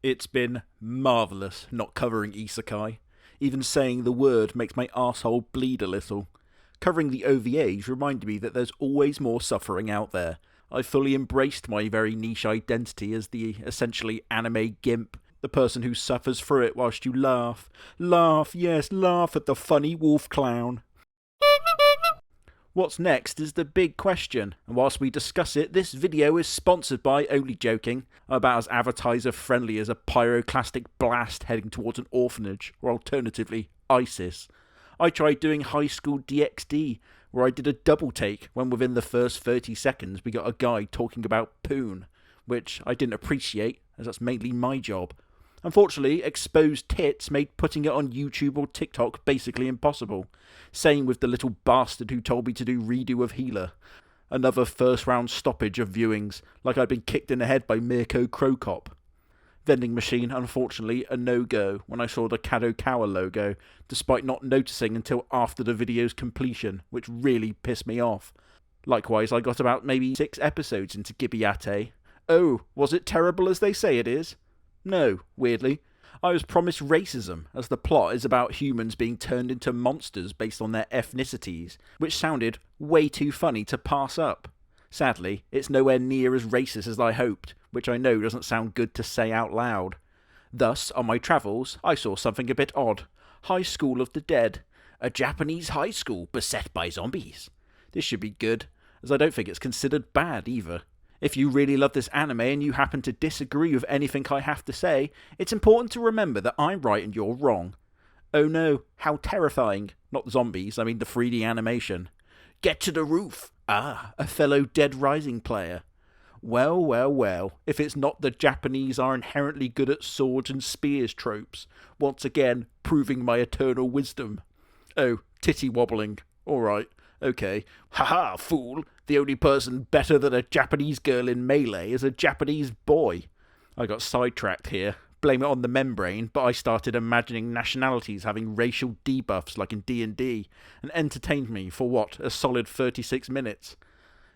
It's been marvellous not covering isekai. Even saying the word makes my arsehole bleed a little. Covering the OVAs reminded me that there's always more suffering out there. I fully embraced my very niche identity as the essentially anime gimp, the person who suffers through it whilst you laugh. Laugh, yes, laugh at the funny wolf clown. What's next is the big question, and whilst we discuss it, this video is sponsored by Only Joking. I'm about as advertiser friendly as a pyroclastic blast heading towards an orphanage, or alternatively, ISIS. I tried doing High School DxD, where I did a double take when within the first 30 seconds we got a guy talking about poon, which I didn't appreciate, as that's mainly my job. Unfortunately, exposed tits made putting it on YouTube or TikTok basically impossible. Same with the little bastard who told me to do redo of Healer. Another first round stoppage of viewings, like I'd been kicked in the head by Mirko Krokop. Vending machine, unfortunately, a no-go when I saw the Kadokawa logo, despite not noticing until after the video's completion, which really pissed me off. Likewise, I got about maybe 6 episodes into Gibiate. Oh, was it terrible as they say it is? No, weirdly. I was promised racism, as the plot is about humans being turned into monsters based on their ethnicities, which sounded way too funny to pass up. Sadly, it's nowhere near as racist as I hoped, which I know doesn't sound good to say out loud. Thus, on my travels, I saw something a bit odd. High School of the Dead. A Japanese high school beset by zombies. This should be good, as I don't think it's considered bad either. If you really love this anime and you happen to disagree with anything I have to say, it's important to remember that I'm right and you're wrong. Oh no, how terrifying. Not the zombies, I mean the 3D animation. Get to the roof. Ah, a fellow Dead Rising player. Well, well, well, if it's not the Japanese are inherently good at swords and spears tropes, once again proving my eternal wisdom. Oh, titty wobbling. Alright, okay. Haha, fool! The only person better than a Japanese girl in Melee is a Japanese boy. I got sidetracked here. Blame it on the membrane, but I started imagining nationalities having racial debuffs like in D&D, and entertained me for what, a solid 36 minutes.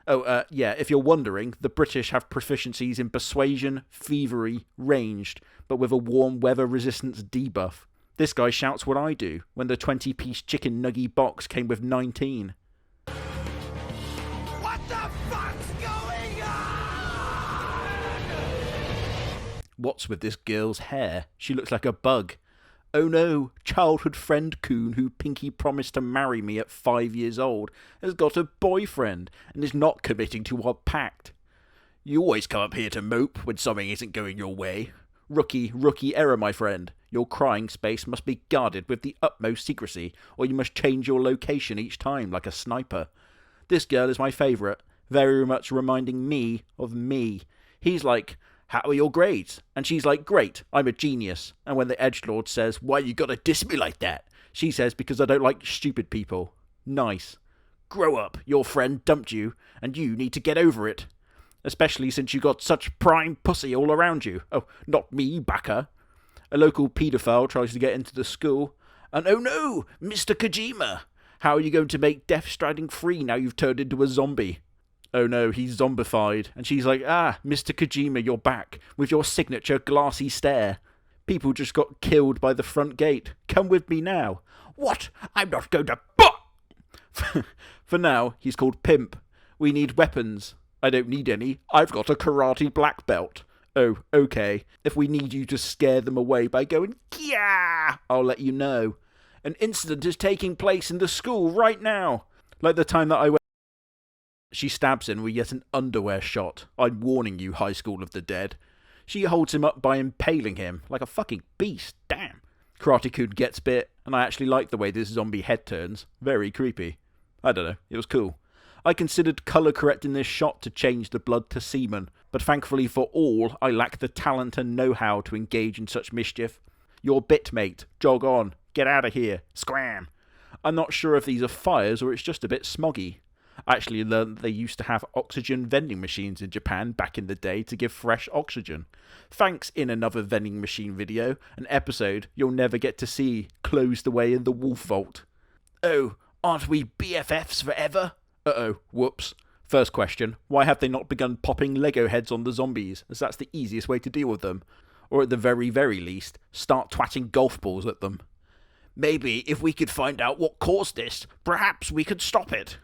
Oh, yeah, if you're wondering, the British have proficiencies in persuasion, thievery, ranged, but with a warm weather resistance debuff. This guy shouts what I do, when the 20-piece chicken nugget box came with 19. What the fuck's going on? What's with this girl's hair? She looks like a bug. Oh no, childhood friend Coon who Pinky promised to marry me at 5 years old has got a boyfriend and is not committing to our pact. You always come up here to mope when something isn't going your way. Rookie error, my friend. Your crying space must be guarded with the utmost secrecy, or you must change your location each time like a sniper. This girl is my favourite, very much reminding me of me. He's like, how are your grades? And she's like, great, I'm a genius. And when the edgelord says, why you gotta diss me like that? She says, because I don't like stupid people. Nice. Grow up, your friend dumped you, and you need to get over it. Especially since you got such prime pussy all around you. Oh, not me, baka. A local paedophile tries to get into the school. And oh no, Mr. Kojima! How are you going to make Death Stranding free now you've turned into a zombie? Oh no, he's zombified. And she's like, ah, Mr. Kojima, you're back, with your signature glassy stare. People just got killed by the front gate. Come with me now. What? I'm not going to... For now, he's called Pimp. We need weapons. I don't need any. I've got a karate black belt. Oh, okay. If we need you to scare them away by going, yeah, I'll let you know. An incident is taking place in the school right now. Like the time that I went... She stabs him with yet an underwear shot. I'm warning you, High School of the Dead. She holds him up by impaling him, like a fucking beast, damn. Karate-kun gets bit, and I actually like the way this zombie head turns. Very creepy. I don't know, it was cool. I considered colour correcting this shot to change the blood to semen, but thankfully for all, I lack the talent and know-how to engage in such mischief. Your bit, mate. Jog on. Get out of here. Scram. I'm not sure if these are fires or it's just a bit smoggy. I actually learned that they used to have oxygen vending machines in Japan back in the day to give fresh oxygen. Thanks in another vending machine video, an episode you'll never get to see, closed away in the wolf vault. Oh, aren't we BFFs forever? Uh-oh, whoops. First question, why have they not begun popping Lego heads on the zombies, as that's the easiest way to deal with them? or at the very, very least, start twatting golf balls at them. Maybe if we could find out what caused this, perhaps we could stop it.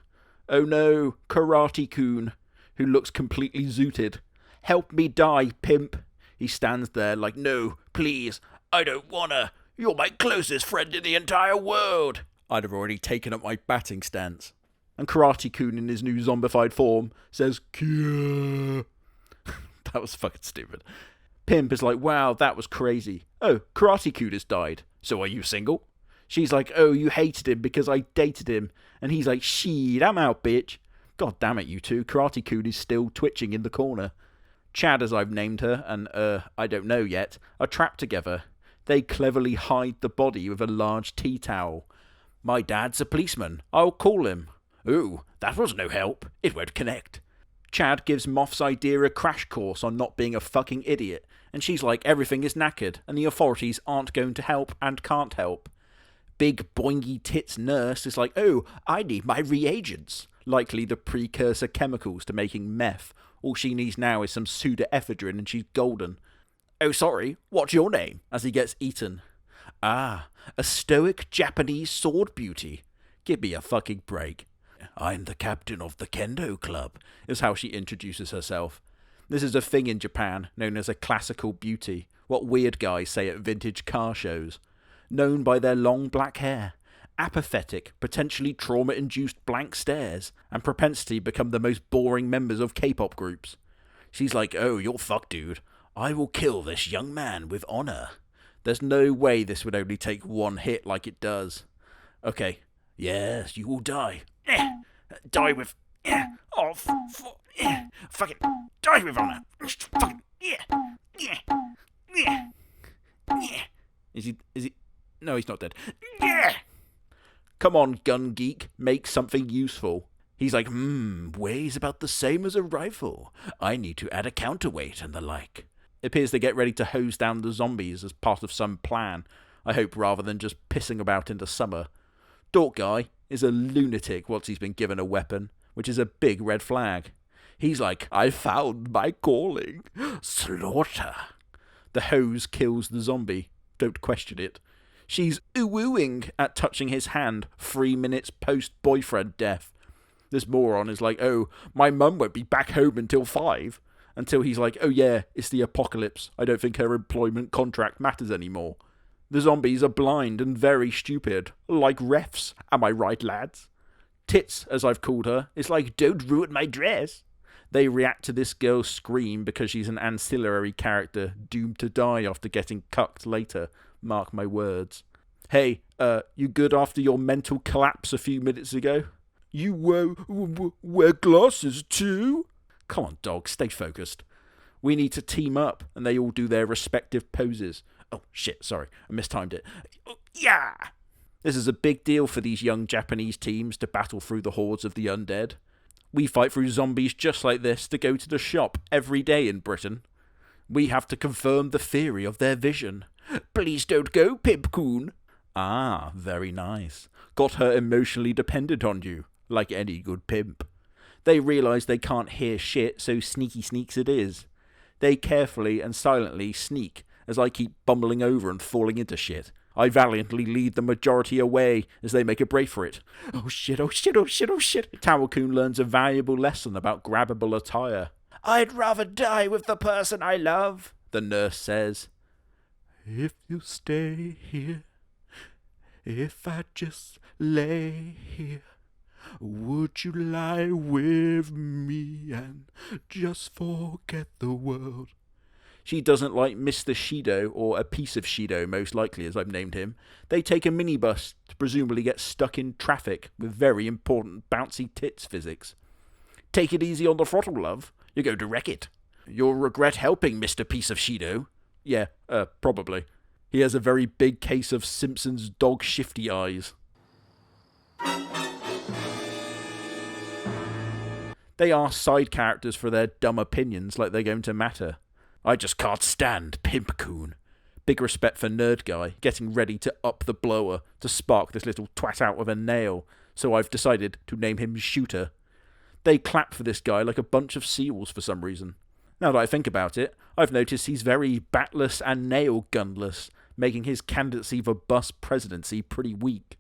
Oh no, Karate-kun, who looks completely zooted. Help me die, pimp. He stands there like, no, please, I don't wanna. You're my closest friend in the entire world. I'd have already taken up my batting stance. And Karate-kun in his new zombified form says, Kia. That was fucking stupid. Pimp is like, wow, that was crazy. Oh, Karate-kun has died. So are you single? She's like, oh, you hated him because I dated him. And he's like, shit, I'm out, bitch. God damn it, you two. Karate-kun is still twitching in the corner. Chad, as I've named her, and, I don't know yet, are trapped together. They cleverly hide the body with a large tea towel. My dad's a policeman. I'll call him. Ooh, that was no help. It won't connect. Chad gives Moth's idea a crash course on not being a fucking idiot, and she's like, everything is knackered, and the authorities aren't going to help and can't help. Big boingy tits nurse is like, oh, I need my reagents. Likely the precursor chemicals to making meth. All she needs now is some pseudoephedrine and she's golden. Oh, sorry, what's your name? As he gets eaten. Ah, a stoic Japanese sword beauty. Give me a fucking break. I'm the captain of the kendo club, is how she introduces herself. This is a thing in Japan, known as a classical beauty, what weird guys say at vintage car shows. Known by their long black hair, apathetic, potentially trauma-induced blank stares, and propensity to become the most boring members of K-pop groups. She's like, oh, you're fucked, dude. I will kill this young man with honor. There's no way this would only take one hit like it does. Okay, yes, you will die. Die with... fucking... Die with honor. Fucking... Is he... No, he's not dead. Come on, gun geek, make something useful. He's like, weighs about the same as a rifle. I need to add a counterweight and the like. It appears they get ready to hose down the zombies as part of some plan, I hope rather than just pissing about in the summer. Dork guy is a lunatic once he's been given a weapon, which is a big red flag. He's like, I found my calling. Slaughter. The hose kills the zombie. Don't question it. She's ooh-ooing at touching his hand 3 minutes post-boyfriend death. This moron is like, oh, my mum won't be back home until 5. Until he's like, oh yeah, it's the apocalypse. I don't think her employment contract matters anymore. The zombies are blind and very stupid, like refs. Am I right, lads? Tits, as I've called her, is like, don't ruin my dress. They react to this girl's scream because she's an ancillary character doomed to die after getting cucked later. Mark my words. Hey, you good after your mental collapse a few minutes ago? You wear glasses too? Come on, dog, stay focused. We need to team up, and they all do their respective poses. Oh, shit, sorry, I mistimed it. Yeah! This is a big deal for these young Japanese teams to battle through the hordes of the undead. We fight through zombies just like this to go to the shop every day in Britain. We have to confirm the theory of their vision. Please don't go, Pimp-kun. Ah, very nice. Got her emotionally dependent on you, like any good pimp. They realise they can't hear shit, so sneaky sneaks it is. They carefully and silently sneak as I keep bumbling over and falling into shit. I valiantly lead the majority away as they make a break for it. Oh shit, oh shit, oh shit, oh shit. Towel-kun learns a valuable lesson about grabbable attire. I'd rather die with the person I love, the nurse says. If you stay here, if I just lay here, would you lie with me and just forget the world? She doesn't like Mr. Shido, or a piece of Shido most likely as I've named him. They take a minibus to presumably get stuck in traffic with very important bouncy tits physics. Take it easy on the throttle, love. You're going to wreck it. You'll regret helping Mr. Piece of Shido. Yeah, probably. He has a very big case of Simpsons dog shifty eyes. They are side characters for their dumb opinions like they're going to matter. I just can't stand Pimp-kun. Big respect for Nerd Guy, getting ready to up the blower to spark this little twat out with a nail, so I've decided to name him Shooter. They clap for this guy like a bunch of seals for some reason. Now that I think about it, I've noticed he's very batless and nail gunless, making his candidacy for bus presidency pretty weak.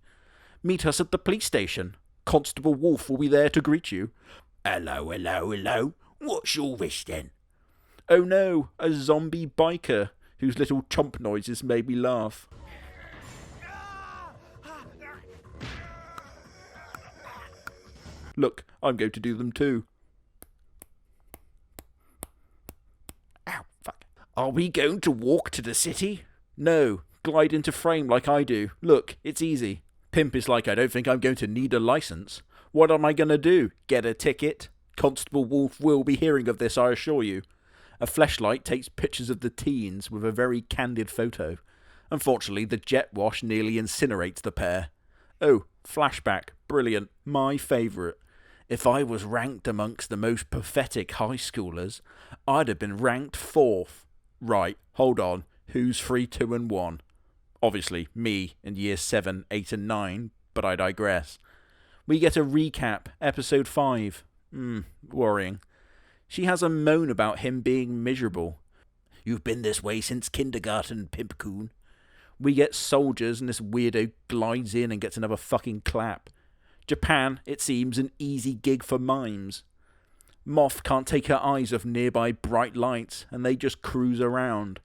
Meet us at the police station. Constable Wolf will be there to greet you. Hello, hello, hello. What's your wish then? Oh no, a zombie biker whose little chomp noises made me laugh. Look, I'm going to do them too. Ow, fuck. Are we going to walk to the city? No, glide into frame like I do. Look, it's easy. Pimp is like, I don't think I'm going to need a license. What am I going to do? Get a ticket? Constable Wolf will be hearing of this, I assure you. A flashlight takes pictures of the teens with a very candid photo. Unfortunately, the jet wash nearly incinerates the pair. Oh, flashback. Brilliant. My favourite. If I was ranked amongst the most pathetic high schoolers, I'd have been ranked 4th. Right, hold on. Who's 3, 2 and 1? Obviously, me in years 7, 8 and 9, but I digress. We get a recap, episode 5. Worrying. She has a moan about him being miserable. You've been this way since kindergarten, Pimp Coon. We get soldiers and this weirdo glides in and gets another fucking clap. Japan, it seems, an easy gig for mimes. Moth can't take her eyes off nearby bright lights and they just cruise around.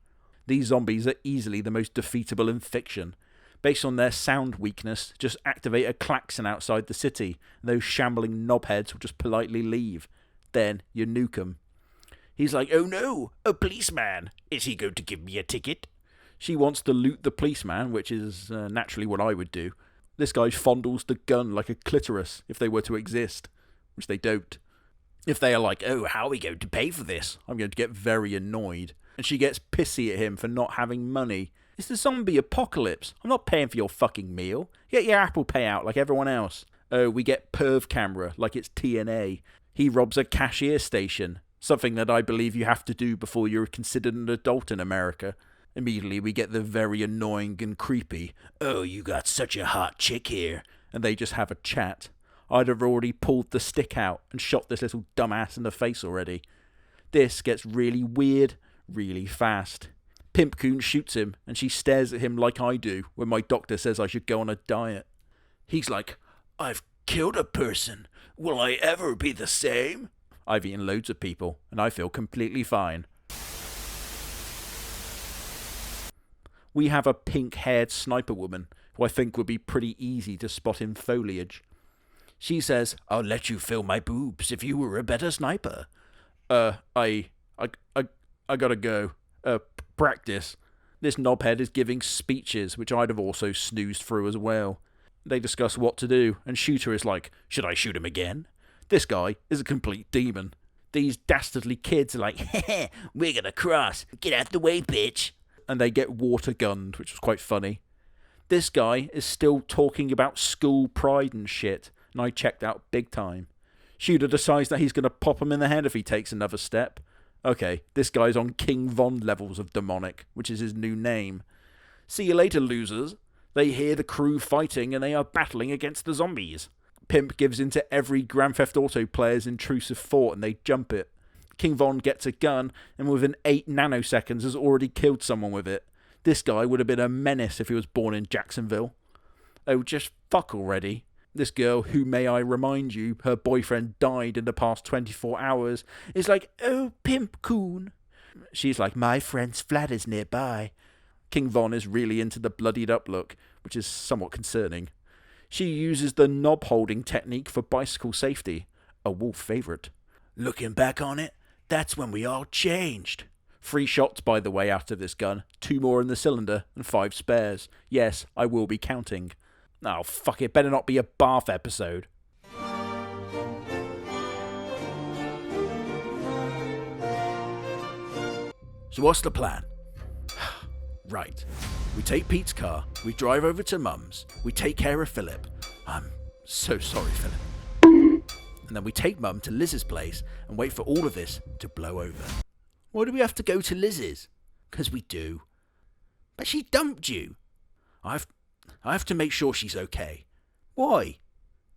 These zombies are easily the most defeatable in fiction. Based on their sound weakness, just activate a klaxon outside the city and those shambling knobheads will just politely leave. Then you nuke 'em. He's like, oh no, a policeman. Is he going to give me a ticket? She wants to loot the policeman, which is naturally what I would do. This guy fondles the gun like a clitoris if they were to exist, which they don't. If they are like, oh, how are we going to pay for this? I'm going to get very annoyed. And she gets pissy at him for not having money. It's the zombie apocalypse. I'm not paying for your fucking meal. Get your Apple Pay out like everyone else. Oh, we get perv camera like it's TNA. He robs a cashier station, something that I believe you have to do before you're considered an adult in America. Immediately we get the very annoying and creepy, oh, you got such a hot chick here. And they just have a chat. I'd have already pulled the stick out and shot this little dumbass in the face already. This gets really weird, really fast. Pimp Coon shoots him and she stares at him like I do when my doctor says I should go on a diet. He's like, I've killed a person. Will I ever be the same? I've eaten loads of people and I feel completely fine. We have a pink-haired sniper woman who I think would be pretty easy to spot in foliage. She says, I'll let you fill my boobs if you were a better sniper. I gotta go. Practice. This knobhead is giving speeches, which I'd have also snoozed through as well. They discuss what to do, and Shooter is like, should I shoot him again? This guy is a complete demon. These dastardly kids are like, heh, we're gonna cross. Get out the way, bitch. And they get water gunned, which was quite funny. This guy is still talking about school pride and shit, and I checked out big time. Shooter decides that he's going to pop him in the head if he takes another step. Okay, this guy's on King Von levels of demonic, which is his new name. See you later, losers. They hear the crew fighting and they are battling against the zombies. Pimp gives in to every Grand Theft Auto player's intrusive thought and they jump it. King Von gets a gun and within 8 nanoseconds has already killed someone with it. This guy would have been a menace if he was born in Jacksonville. Oh, just fuck already. This girl, who may I remind you, her boyfriend died in the past 24 hours, is like, oh, Pimp Coon. She's like, my friend's flat is nearby. King Von is really into the bloodied up look, which is somewhat concerning. She uses the knob holding technique for bicycle safety, a Wolf favourite. Looking back on it, that's when we all changed. 3 shots, by the way, out of this gun. 2 more in the cylinder and 5 spares. Yes, I will be counting. Oh, fuck it. Better not be a bath episode. So what's the plan? Right. We take Pete's car. We drive over to Mum's. We take care of Philip. I'm so sorry, Philip. And then we take Mum to Liz's place and wait for all of this to blow over. Why do we have to go to Liz's? Because we do. But she dumped you. I have to make sure she's okay. Why?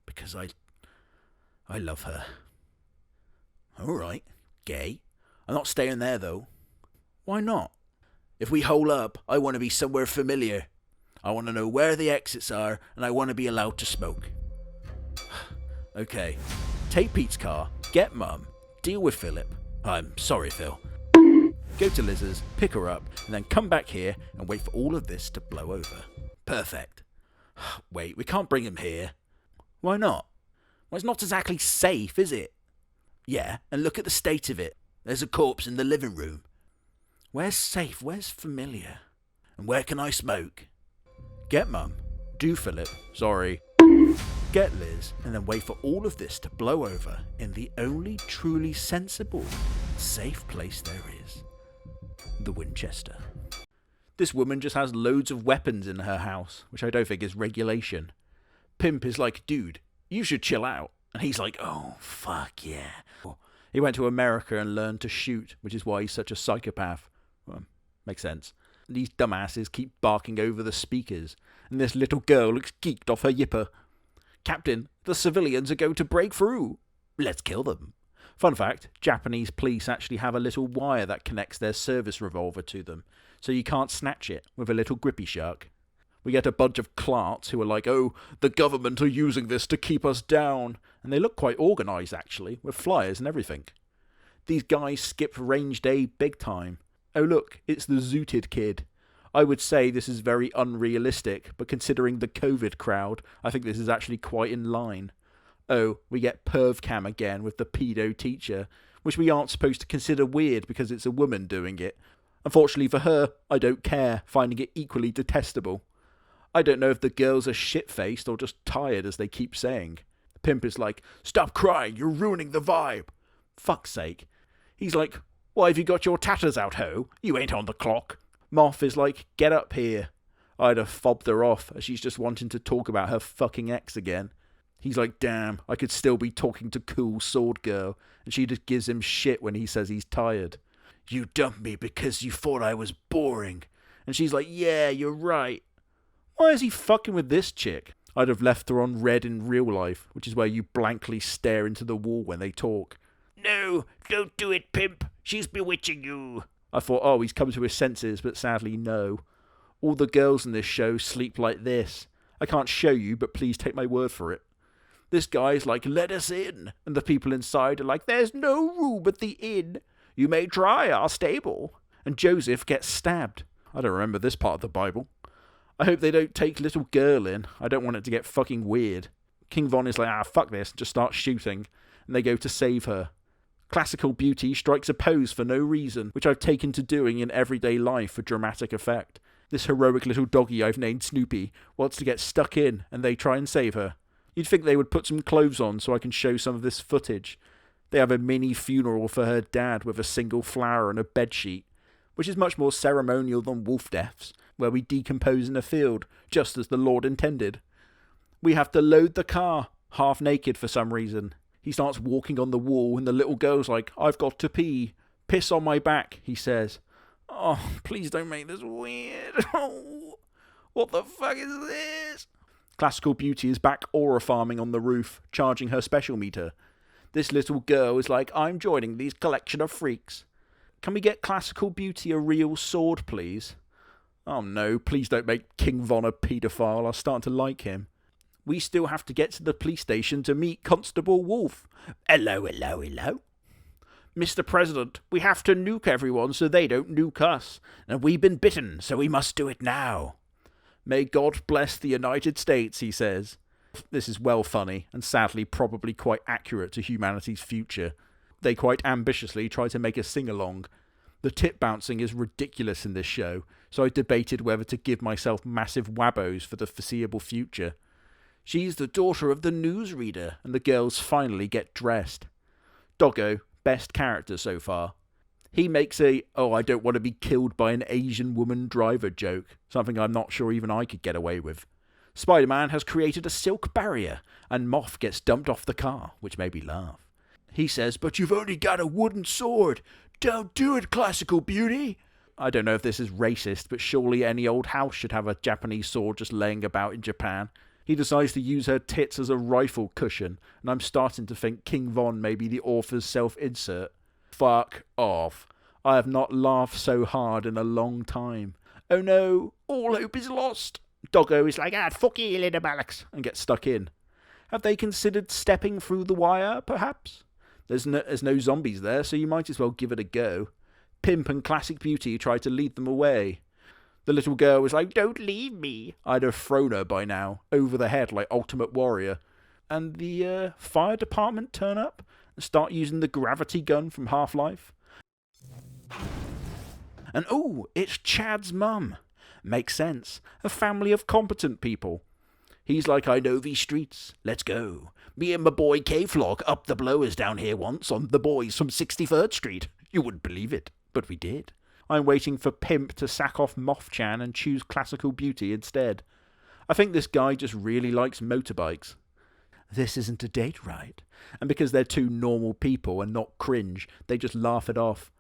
Because I love her. All right, gay. I'm not staying there, though. Why not? If we hole up, I want to be somewhere familiar. I want to know where the exits are, and I want to be allowed to smoke. Okay, take Pete's car, get Mum, deal with Philip. I'm sorry, Phil. Go to Liz's, pick her up, and then come back here and wait for all of this to blow over. Perfect. Wait, we can't bring him here. Why not? Well, it's not exactly safe, is it? Yeah, and look at the state of it. There's a corpse in the living room. Where's safe? Where's familiar? And where can I smoke? Get Mum, do Philip, sorry. Get Liz, and then wait for all of this to blow over in the only truly sensible, safe place there is. The Winchester. This woman just has loads of weapons in her house, which I don't think is regulation. Pimp is like, dude, you should chill out. And he's like, oh, fuck yeah. He went to America and learned to shoot, which is why he's such a psychopath. Well, makes sense. These dumbasses keep barking over the speakers, and this little girl looks geeked off her yipper. Captain, the civilians are going to break through. Let's kill them. Fun fact, Japanese police actually have a little wire that connects their service revolver to them, so you can't snatch it with a little grippy shark. We get a bunch of clarts who are like, oh, the government are using this to keep us down. And they look quite organised, actually, with flyers and everything. These guys skip range day big time. Oh look, it's the zooted kid. I would say this is very unrealistic, but considering the COVID crowd, I think this is actually quite in line. Oh, we get perv cam again with the pedo teacher, which we aren't supposed to consider weird because it's a woman doing it. Unfortunately for her, I don't care, finding it equally detestable. I don't know if the girls are shit-faced or just tired, as they keep saying. The pimp is like, stop crying, you're ruining the vibe. Fuck's sake. He's like, why have you got your tatters out, ho? You ain't on the clock. Moth is like, get up here. I'd have fobbed her off, as she's just wanting to talk about her fucking ex again. He's like, damn, I could still be talking to cool sword girl, and she just gives him shit when he says he's tired. You dumped me because you thought I was boring. And she's like, yeah, you're right. Why is he fucking with this chick? I'd have left her on red in real life, which is where you blankly stare into the wall when they talk. No, don't do it, pimp. She's bewitching you. I thought, oh, he's come to his senses, but sadly, no. All the girls in this show sleep like this. I can't show you, but please take my word for it. This guy's like, let us in. And the people inside are like, there's no room at the inn. You may try our stable. And Joseph gets stabbed. I don't remember this part of the Bible. I hope they don't take little girl in. I don't want it to get fucking weird. King Von is like, fuck this, just start shooting. And they go to save her. Classical beauty strikes a pose for no reason, which I've taken to doing in everyday life for dramatic effect. This heroic little doggy I've named Snoopy wants to get stuck in, and they try and save her. You'd think they would put some clothes on so I can show some of this footage. They have a mini funeral for her dad with a single flower and a bedsheet, which is much more ceremonial than wolf deaths, where we decompose in a field, just as the Lord intended. We have to load the car, half naked for some reason. He starts walking on the wall, and the little girl's like, I've got to pee. Piss on my back, he says. Oh, please don't make this weird. Oh, what the fuck is this? Classical beauty is back aura farming on the roof, charging her special meter. This little girl is like, I'm joining these collection of freaks. Can we get classical beauty a real sword, please? Oh no, please don't make King Von a paedophile. I'll start to like him. We still have to get to the police station to meet Constable Wolf. Hello, hello, hello. Mr. President, we have to nuke everyone so they don't nuke us. And we've been bitten, so we must do it now. May God bless the United States, he says. This is well funny, and sadly probably quite accurate to humanity's future. They quite ambitiously try to make a sing-along. The tit bouncing is ridiculous in this show, so I debated whether to give myself massive wabbos for the foreseeable future. She's the daughter of the newsreader, and the girls finally get dressed. Doggo, best character so far. He makes a, oh, I don't want to be killed by an Asian woman driver joke, something I'm not sure even I could get away with. Spider-Man has created a silk barrier, and Moth gets dumped off the car, which made me laugh. He says, but you've only got a wooden sword. Don't do it, classical beauty. I don't know if this is racist, but surely any old house should have a Japanese sword just laying about in Japan. He decides to use her tits as a rifle cushion, and I'm starting to think King Von may be the author's self-insert. Fuck off. I have not laughed so hard in a long time. Oh no, all hope is lost. Doggo is like, fuck you, little bollocks, and gets stuck in. Have they considered stepping through the wire, perhaps? There's no zombies there, so you might as well give it a go. Pimp and Classic Beauty try to lead them away. The little girl was like, don't leave me. I'd have thrown her by now, over the head like Ultimate Warrior. And the fire department turn up and start using the gravity gun from Half-Life. And it's Chad's mum. Makes sense. A family of competent people. He's like, I know these streets. Let's go. Me and my boy K-Flock up the blowers down here once on the boys from 63rd Street. You wouldn't believe it, but we did. I'm waiting for Pimp to sack off Moth-chan and choose Classical Beauty instead. I think this guy just really likes motorbikes. This isn't a date, right? And because they're two normal people and not cringe, they just laugh it off.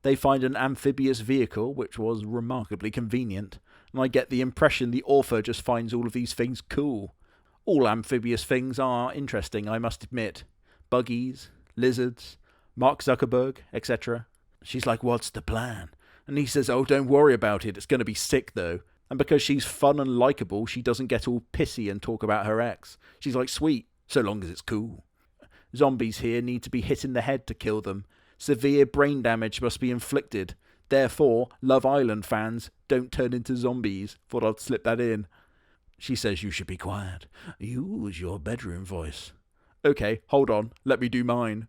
They find an amphibious vehicle, which was remarkably convenient, and I get the impression the author just finds all of these things cool. All amphibious things are interesting, I must admit. Buggies, lizards, Mark Zuckerberg, etc. She's like, what's the plan? And he says, oh, don't worry about it, it's going to be sick though. And because she's fun and likeable, she doesn't get all pissy and talk about her ex. She's like, sweet, so long as it's cool. Zombies here need to be hit in the head to kill them. Severe brain damage must be inflicted. Therefore, Love Island fans don't turn into zombies. Thought I'd slip that in. She says you should be quiet. Use your bedroom voice. Okay, hold on. Let me do mine.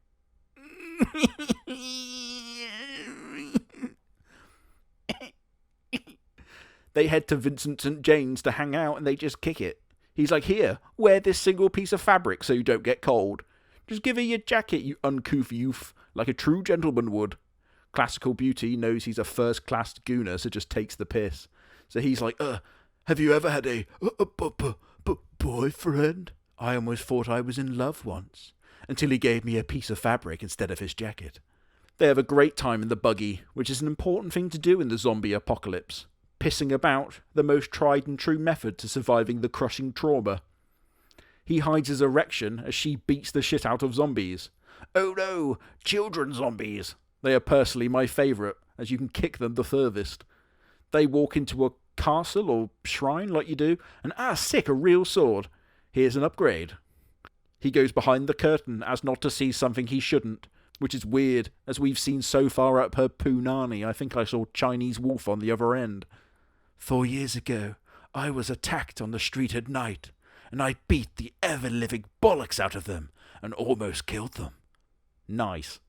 They head to Vincent St. James to hang out and they just kick it. He's like, here, wear this single piece of fabric so you don't get cold. Just give her your jacket, you uncouth youth, like a true gentleman would. Classical Beauty knows he's a first-class gooner, so just takes the piss. So he's like, have you ever had a boyfriend? I almost thought I was in love once, until he gave me a piece of fabric instead of his jacket. They have a great time in the buggy, which is an important thing to do in the zombie apocalypse. Pissing about, the most tried and true method to surviving the crushing trauma. He hides his erection as she beats the shit out of zombies. Oh no, children zombies. They are personally my favourite, as you can kick them the furthest. They walk into a castle or shrine like you do, and sick, a real sword. Here's an upgrade. He goes behind the curtain as not to see something he shouldn't, which is weird, as we've seen so far up her punani. I think I saw Chinese wolf on the other end. 4 years ago, I was attacked on the street at night, and I beat the ever-living bollocks out of them and almost killed them. Nice.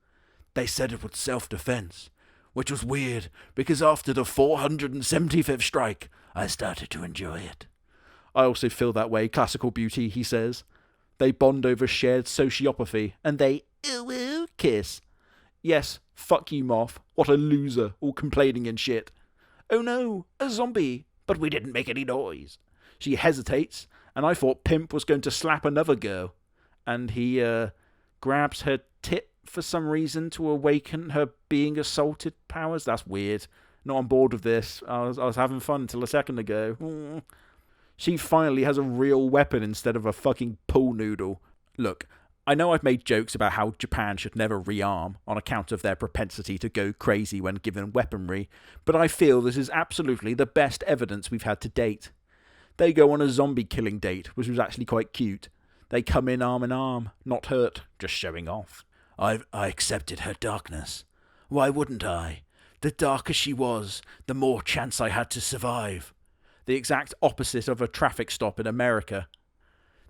They said it was self-defense, which was weird, because after the 475th strike, I started to enjoy it. I also feel that way, Classical Beauty, he says. They bond over shared sociopathy, and they kiss. Yes, fuck you, Moth. What a loser, all complaining and shit. Oh no, a zombie, but we didn't make any noise. She hesitates, and I thought Pimp was going to slap another girl. And he grabs her tit for some reason to awaken her being assaulted powers. That's weird. Not on board with this. I was having fun until a second ago. She finally has a real weapon instead of a fucking pool noodle. Look, I know I've made jokes about how Japan should never rearm on account of their propensity to go crazy when given weaponry, but I feel this is absolutely the best evidence we've had to date. They go on a zombie killing date, which was actually quite cute. They come in arm, not hurt, just showing off. I accepted her darkness. Why wouldn't I? The darker she was, the more chance I had to survive. The exact opposite of a traffic stop in America.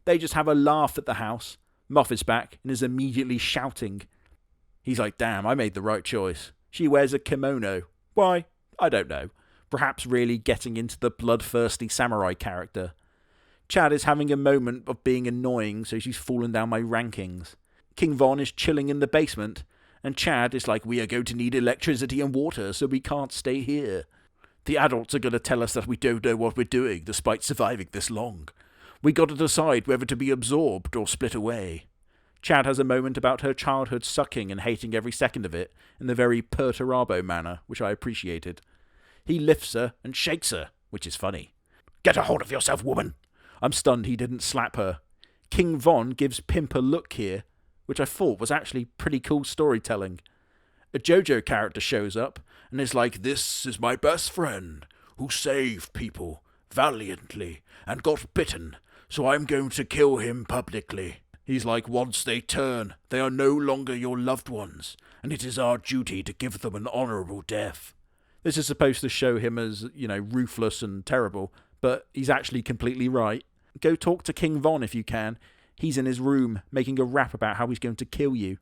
They just have a laugh at the house. Muff is back and is immediately shouting. He's like, damn, I made the right choice. She wears a kimono. Why? I don't know. Perhaps really getting into the bloodthirsty samurai character. Chad is having a moment of being annoying, so she's fallen down my rankings. King Von is chilling in the basement, and Chad is like, we are going to need electricity and water, so we can't stay here. The adults are going to tell us that we don't know what we're doing, despite surviving this long. We got to decide whether to be absorbed or split away. Chad has a moment about her childhood sucking and hating every second of it, in the very perturabo manner, which I appreciated. He lifts her and shakes her, which is funny. Get a hold of yourself, woman! I'm stunned he didn't slap her. King Von gives Pimp a look here, which I thought was actually pretty cool storytelling. A JoJo character shows up and is like, "This is my best friend who saved people valiantly and got bitten, so I'm going to kill him publicly." He's like, "Once they turn, they are no longer your loved ones, and it is our duty to give them an honourable death." This is supposed to show him as, ruthless and terrible, but he's actually completely right. Go talk to King Von if you can. He's in his room, making a rap about how he's going to kill you.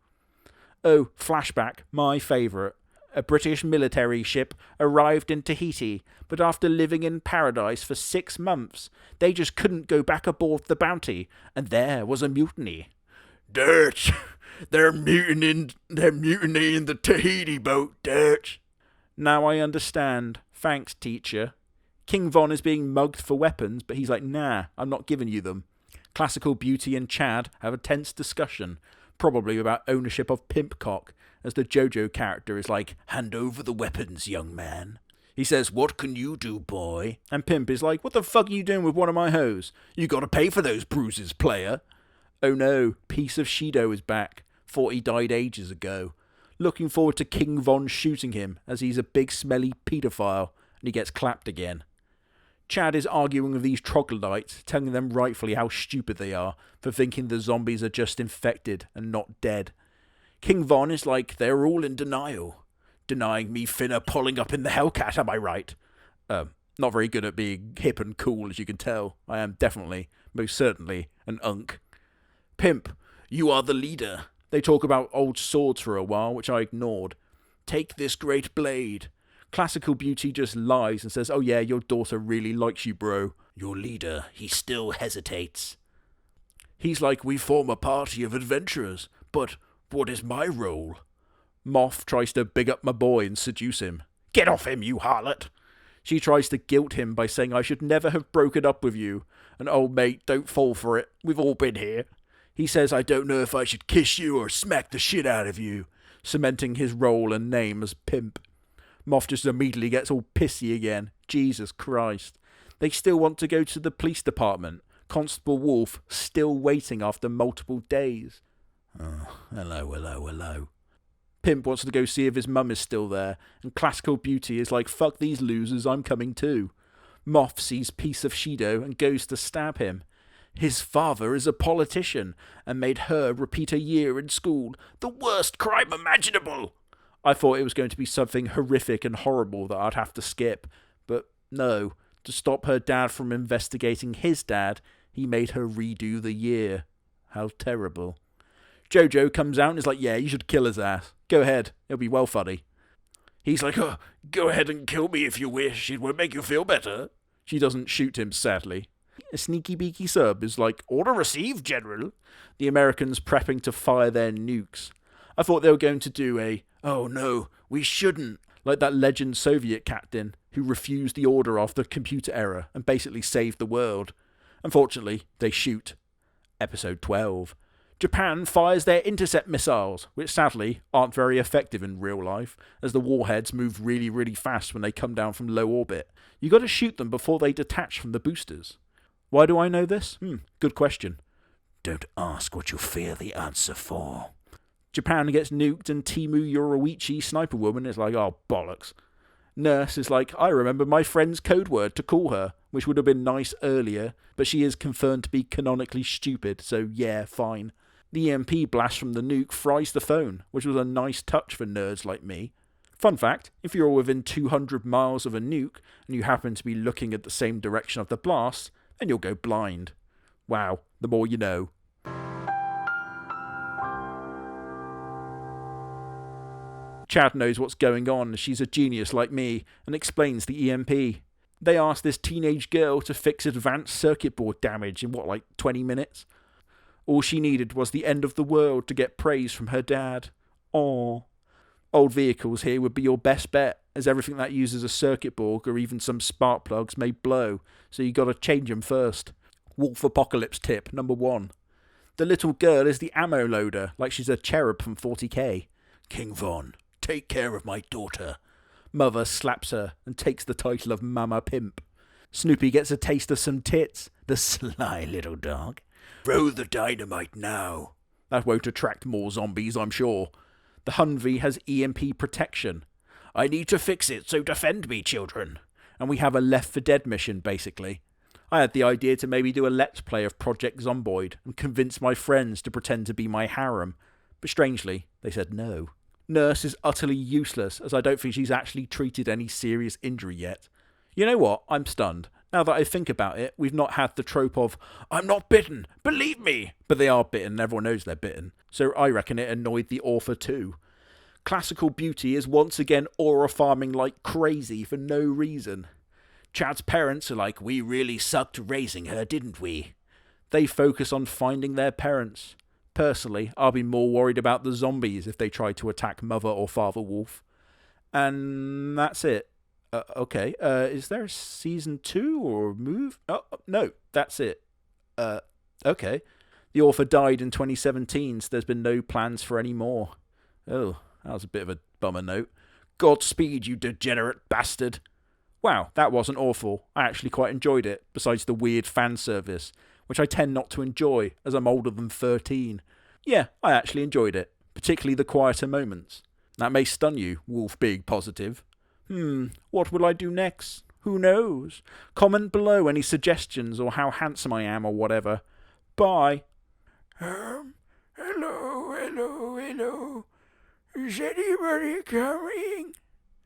Oh, flashback, my favourite. A British military ship arrived in Tahiti, but after living in paradise for 6 months, they just couldn't go back aboard the Bounty, and there was a mutiny. "Dirt! They're mutinying the Tahiti boat, dirt!" Now I understand. Thanks, teacher. King Von is being mugged for weapons, but he's like, "Nah, I'm not giving you them." Classical Beauty and Chad have a tense discussion, probably about ownership of pimp cock, as the JoJo character is like, "Hand over the weapons, young man." He says, "What can you do, boy?" And Pimp is like, "What the fuck are you doing with one of my hoes?" "You gotta pay for those bruises, player." Oh no, Piece of Shido is back. Thought he died ages ago. Looking forward to King Von shooting him, as he's a big smelly paedophile, and he gets clapped again. Chad is arguing with these troglodytes, telling them rightfully how stupid they are for thinking the zombies are just infected and not dead. King Von is like, "They're all in denial." "Denying me finna pulling up in the Hellcat, am I right?" Not very good at being hip and cool, as you can tell. I am definitely, most certainly, an unk. "Pimp, you are the leader." They talk about old swords for a while, which I ignored. "Take this great blade." Classical Beauty just lies and says, "Oh yeah, your daughter really likes you, bro." "Your leader, he still hesitates." He's like, "We form a party of adventurers, but what is my role?" Moth tries to big up my boy and seduce him. "Get off him, you harlot." She tries to guilt him by saying, "I should never have broken up with you. And oh mate, don't fall for it. We've all been here." He says, "I don't know if I should kiss you or smack the shit out of you," cementing his role and name as Pimp. Moth just immediately gets all pissy again. Jesus Christ. They still want to go to the police department. Constable Wolf still waiting after multiple days. "Oh, hello. Pimp wants to go see if his mum is still there, and Classical Beauty is like, "Fuck these losers, I'm coming too." Moth sees Piece of Shido and goes to stab him. His father is a politician and made her repeat a year in school. The worst crime imaginable. I thought it was going to be something horrific and horrible that I'd have to skip, but no. To stop her dad from investigating his dad, he made her redo the year. How terrible. JoJo comes out and is like, "Yeah, you should kill his ass. Go ahead, it'll be well funny." He's like, "Oh, go ahead and kill me if you wish. It will make you feel better." She doesn't shoot him, sadly. A sneaky beaky sub is like, "Order received, General." The Americans prepping to fire their nukes. I thought they were going to do a, "Oh no, we shouldn't," like that legend Soviet captain who refused the order after computer error and basically saved the world. Unfortunately, they shoot. Episode 12. Japan fires their intercept missiles, which sadly aren't very effective in real life, as the warheads move really, really fast when they come down from low orbit. You gotta shoot them before they detach from the boosters. Why do I know this? Good question. Don't ask what you fear the answer for. Japan gets nuked and Timu Yoroichi, Sniper Woman, is like, "Oh, bollocks." Nurse is like, "I remember my friend's code word to call her," which would have been nice earlier, but she is confirmed to be canonically stupid, so yeah, fine. The EMP blast from the nuke fries the phone, which was a nice touch for nerds like me. Fun fact, if you're within 200 miles of a nuke and you happen to be looking at the same direction of the blast, then you'll go blind. Wow, the more you know. Chad knows what's going on, she's a genius like me, and explains the EMP. They asked this teenage girl to fix advanced circuit board damage in 20 minutes? All she needed was the end of the world to get praise from her dad. Aww. Old vehicles here would be your best bet, as everything that uses a circuit board or even some spark plugs may blow, so you gotta change them first. Wolf Apocalypse tip number 1. The little girl is the ammo loader, like she's a cherub from 40k. King Von, take care of my daughter. Mother slaps her and takes the title of Mama Pimp. Snoopy gets a taste of some tits. The sly little dog. Throw the dynamite now. That won't attract more zombies, I'm sure. The Humvee has EMP protection. I need to fix it, so defend me, children. And we have a Left 4 Dead mission, basically. I had the idea to maybe do a Let's Play of Project Zomboid and convince my friends to pretend to be my harem, but strangely, they said no. Nurse is utterly useless, as I don't think she's actually treated any serious injury yet. You know what? I'm stunned. Now that I think about it, we've not had the trope of, I'm not bitten, believe me! But they are bitten, everyone knows they're bitten. So I reckon it annoyed the author too. Classical Beauty is once again aura farming like crazy for no reason. Chad's parents are like, we really sucked raising her, didn't we? They focus on finding their parents. Personally, I'll be more worried about the zombies if they try to attack Mother or Father Wolf. And that's it. Okay, is there a season 2 or a move? Oh, no, that's it. Okay. The author died in 2017, so there's been no plans for any more. Oh, that was a bit of a bummer note. Godspeed, you degenerate bastard. Wow, that wasn't awful. I actually quite enjoyed it, besides the weird fan service, which I tend not to enjoy, as I'm older than 13. Yeah, I actually enjoyed it, particularly the quieter moments. That may stun you, Wolf being positive. What will I do next? Who knows? Comment below any suggestions or how handsome I am or whatever. Bye. Hello. Is anybody coming?